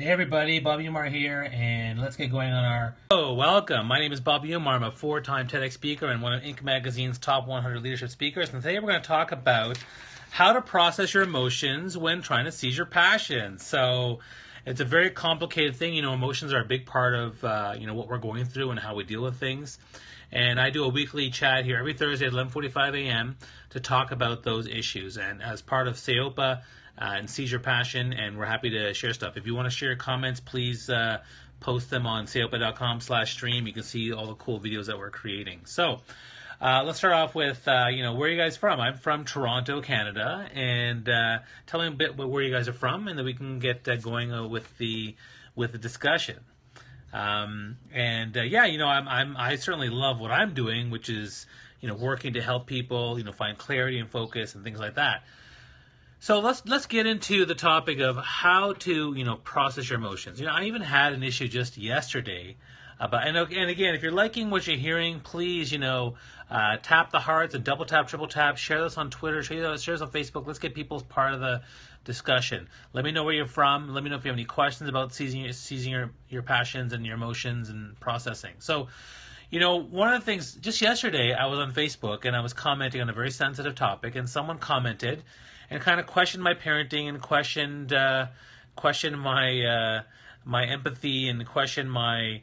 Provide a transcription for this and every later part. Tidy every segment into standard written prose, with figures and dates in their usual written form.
Hey everybody, Bobby Umar here, and let's get going on our. Oh, welcome. My name is Bobby Umar. I'm a four-time TEDx speaker and one of Inc. Magazine's top 100 leadership speakers. And today we're going to talk about how to process your emotions when trying to seize your passion. So it's a very complicated thing. Emotions are a big part of what we're going through and how we deal with things. And I do a weekly chat here every Thursday at 11:45 a.m. to talk about those issues. And as part of SEOPA and Seize Your Passion, and we're happy to share stuff. If you want to share comments, please post them on seopa.com/stream. You can see all the cool videos that we're creating. So let's start off with, where are you guys from? I'm from Toronto, Canada, and tell me a bit where you guys are from, and then we can get going with the discussion. I certainly love what I'm doing, which is, working to help people, find clarity and focus and things like that. So let's get into the topic of how to, process your emotions. I even had an issue just yesterday about, and again, if you're liking what you're hearing, please, tap the hearts and double tap, triple tap, share this on Twitter, share this on Facebook. Let's get people as part of the discussion. Let me know where you're from. Let me know if you have any questions about seizing your passions and your emotions and processing. So, one of the things, just yesterday I was on Facebook and I was commenting on a very sensitive topic, and someone commented and kind of questioned my parenting and questioned my empathy and questioned my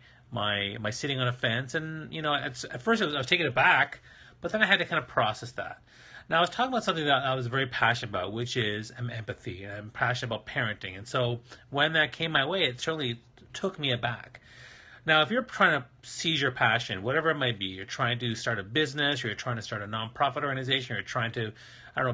sitting on a fence. And at first I was taken aback, but then I had to kind of process that. Now, I was talking about something that I was very passionate about, which is empathy, and I'm passionate about parenting. And so when that came my way, it certainly took me aback. Now, if you're trying to seize your passion, whatever it might be, you're trying to start a business, or you're trying to start a nonprofit organization, or you're trying to,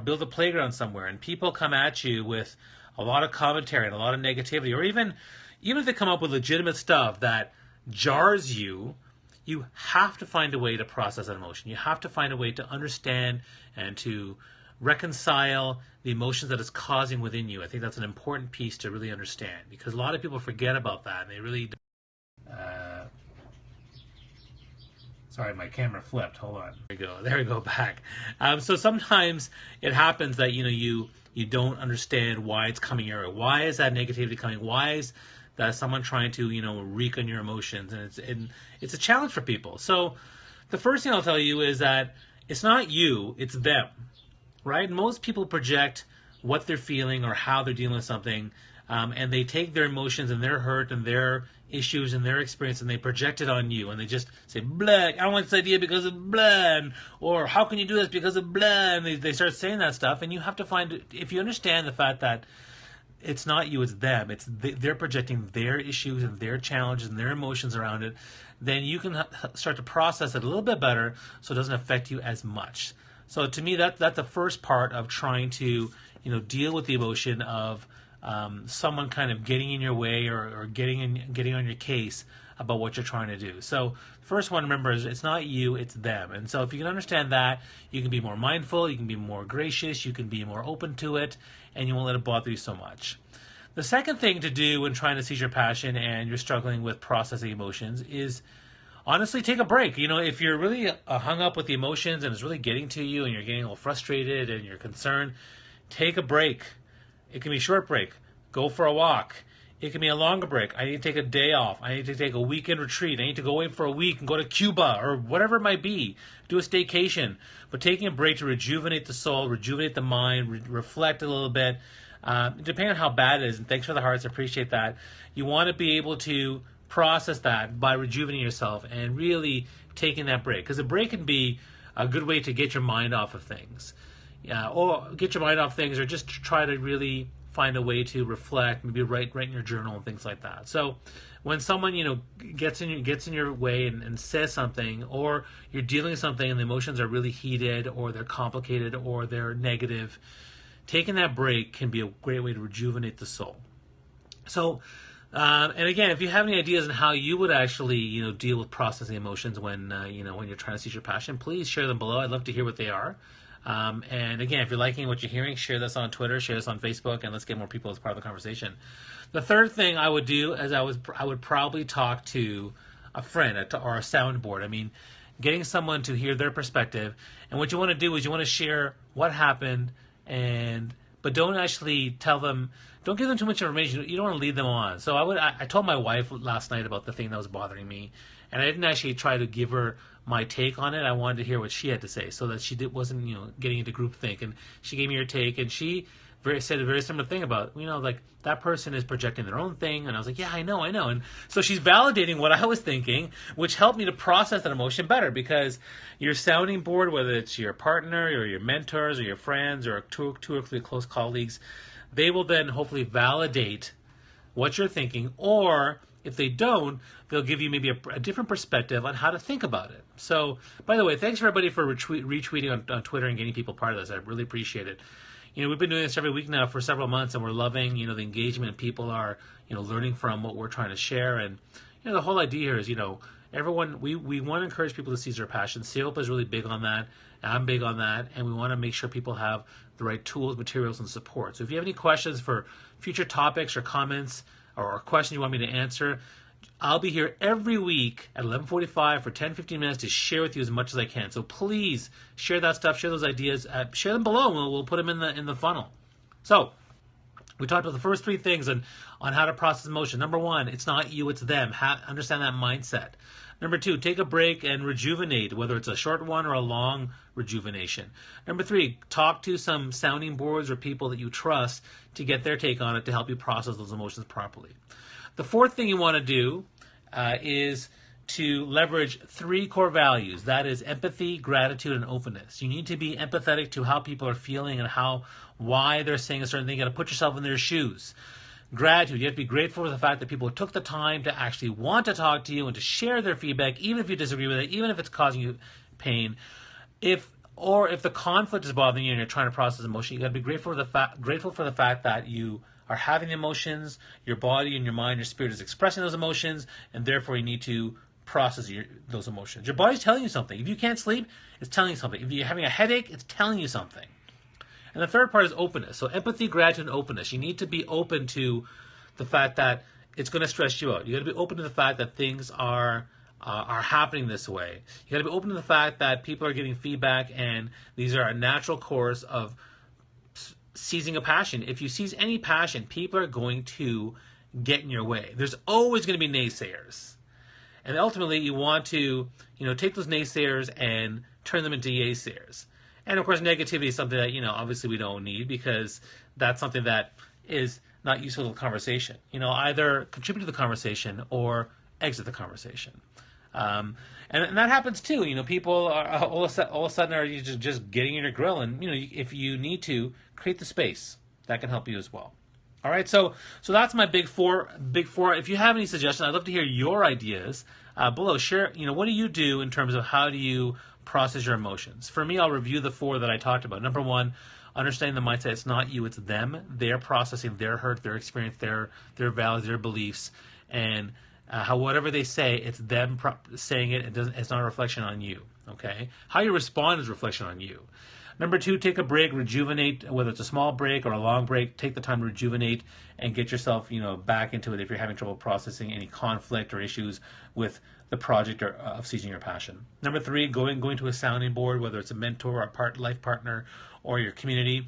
build a playground somewhere, and people come at you with a lot of commentary and a lot of negativity, or even if they come up with legitimate stuff that jars you, you have to find a way to process that emotion. You have to find a way to understand and to reconcile the emotions that it's causing within you. I think that's an important piece to really understand, because a lot of people forget about that, and they really sorry, my camera flipped. Hold on. There we go back. So sometimes it happens that you don't understand why it's coming your way. Why is that negativity coming? Why is that someone trying to wreak on your emotions? And it's a challenge for people. So the first thing I'll tell you is that it's not you, it's them, right? Most people project what they're feeling or how they're dealing with something, and they take their emotions and their hurt and their issues and their experience, and they project it on you, and they just say, blah, I don't want this idea because of blah, or how can you do this because of blah, and they start saying that stuff. And you have to find, if you understand the fact that it's not you, it's them, they're projecting their issues and their challenges and their emotions around it, then you can start to process it a little bit better so it doesn't affect you as much. So to me, that's the first part of trying to deal with the emotion of someone kind of getting in your way or getting on your case about what you're trying to do. So first one, remember, is it's not you, it's them. And so if you can understand that, you can be more mindful, you can be more gracious, you can be more open to it, and you won't let it bother you so much. The second thing to do when trying to seize your passion and you're struggling with processing emotions is honestly take a break. If you're really hung up with the emotions and it's really getting to you and you're getting a little frustrated and you're concerned, take a break. It can be a short break. Go for a walk. It can be a longer break. I need to take a day off. I need to take a weekend retreat. I need to go away for a week and go to Cuba or whatever it might be. Do a staycation. But taking a break to rejuvenate the soul, rejuvenate the mind, reflect a little bit, depending on how bad it is. And thanks for the hearts. I appreciate that. You want to be able to process that by rejuvenating yourself and really taking that break. Because a break can be a good way to get your mind off of things. Or get your mind off things, or just try to really find a way to reflect, maybe write in your journal and things like that. So when someone gets in your way and says something, or you're dealing with something and the emotions are really heated or they're complicated or they're negative, taking that break can be a great way to rejuvenate the soul. So and again, if you have any ideas on how you would actually deal with processing emotions when when you're trying to seize your passion, please share them below. I'd love to hear what they are. And again, if you're liking what you're hearing, share this on Twitter, share this on Facebook, and let's get more people as part of the conversation. The third thing I would do is I would probably talk to a friend or a soundboard. I mean, getting someone to hear their perspective. And what you want to do is you want to share what happened and but don't actually tell them, don't give them too much information. You don't want to lead them on. So I told my wife last night about the thing that was bothering me, and I didn't actually try to give her my take on it. I wanted to hear what she had to say, so that she wasn't getting into groupthink. And she gave me her take, and she said a very similar thing about, like, that person is projecting their own thing. And I was like, yeah, I know. And so she's validating what I was thinking, which helped me to process that emotion better, because your sounding board, whether it's your partner or your mentors or your friends or two or three close colleagues, they will then hopefully validate what you're thinking, or if they don't, they'll give you maybe a different perspective on how to think about it. So, by the way, thanks everybody for retweeting on Twitter and getting people part of this. I really appreciate it. We've been doing this every week now for several months, and we're loving, the engagement, and people are, learning from what we're trying to share. And, the whole idea here is, everyone, we want to encourage people to seize their passion. CEOPA is really big on that. I'm big on that. And we want to make sure people have the right tools, materials, and support. So if you have any questions for future topics or comments or questions you want me to answer, I'll be here every week at 11:45 for 10-15 minutes to share with you as much as I can. So please share that stuff, share those ideas, share them below, and we'll put them in the funnel. So we talked about the first three things on how to process emotion. Number one, it's not you, it's them. Understand that mindset. Number two, take a break and rejuvenate, whether it's a short one or a long rejuvenation. Number three, talk to some sounding boards or people that you trust to get their take on it to help you process those emotions properly. The fourth thing you want to do is to leverage three core values. That is empathy, gratitude, and openness. You need to be empathetic to how people are feeling and why they're saying a certain thing. You got to put yourself in their shoes. Gratitude. You have to be grateful for the fact that people took the time to actually want to talk to you and to share their feedback, even if you disagree with it, even if it's causing you pain. If the conflict is bothering you and you're trying to process emotion, you got to be grateful for the fact that you are having emotions, your body and your mind, your spirit is expressing those emotions, and therefore you need to process those emotions. Your body's telling you something. If you can't sleep, it's telling you something. If you're having a headache, it's telling you something. And the third part is openness. So empathy, gratitude, and openness. You need to be open to the fact that it's going to stress you out. You got to be open to the fact that things are happening this way. You got to be open to the fact that people are getting feedback, and these are a natural course of seizing a passion. If you seize any passion, people are going to get in your way. There's always going to be naysayers. And ultimately, you want to, take those naysayers and turn them into yay-sayers. And of course, negativity is something that, obviously we don't need, because that's something that is not useful to the conversation. Either contribute to the conversation or exit the conversation. And that happens too. People are all of a sudden are just getting in your grill, and if you need to create the space, that can help you as well. All right, so that's my big four. If you have any suggestions, I'd love to hear your ideas below. Share, what do you do in terms of how do you process your emotions? For me, I'll review the four that I talked about. Number one, understanding the mindset. It's not you, it's them. They're processing their hurt, their experience, their values, their beliefs, and how whatever they say, it's them saying it. It's not a reflection on you. Okay, how you respond is a reflection on you. Number two, take a break, rejuvenate. Whether it's a small break or a long break, take the time to rejuvenate and get yourself, back into it if you're having trouble processing any conflict or issues with the project or of seizing your passion. Number three, going to a sounding board, whether it's a mentor or a life partner or your community.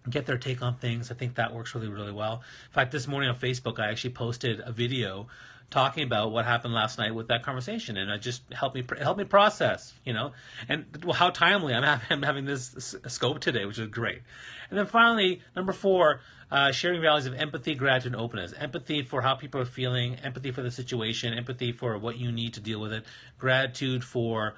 Get their take on things. I think that works really, really well. In fact, this morning on Facebook, I actually posted a video talking about what happened last night with that conversation, and it just helped me process, and how timely I'm having this scope today, which is great. And then finally, number four, sharing values of empathy, gratitude, and openness. Empathy for how people are feeling, empathy for the situation, empathy for what you need to deal with it, gratitude for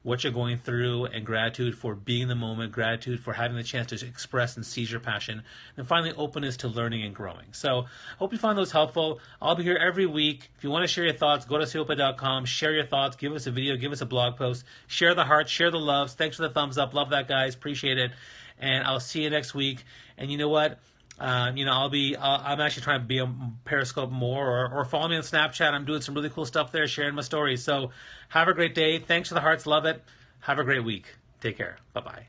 what you're going through, and gratitude for being in the moment, gratitude for having the chance to express and seize your passion, and finally, openness to learning and growing. So, hope you find those helpful. I'll be here every week. If you want to share your thoughts, go to ceopa.com, share your thoughts, give us a video, give us a blog post, share the hearts, share the loves. Thanks for the thumbs up. Love that, guys. Appreciate it. And I'll see you next week. And you know what? I'm actually trying to be on Periscope more, or follow me on Snapchat. I'm doing some really cool stuff there, sharing my stories. So have a great day. Thanks for the hearts. Love it. Have a great week. Take care. Bye-bye.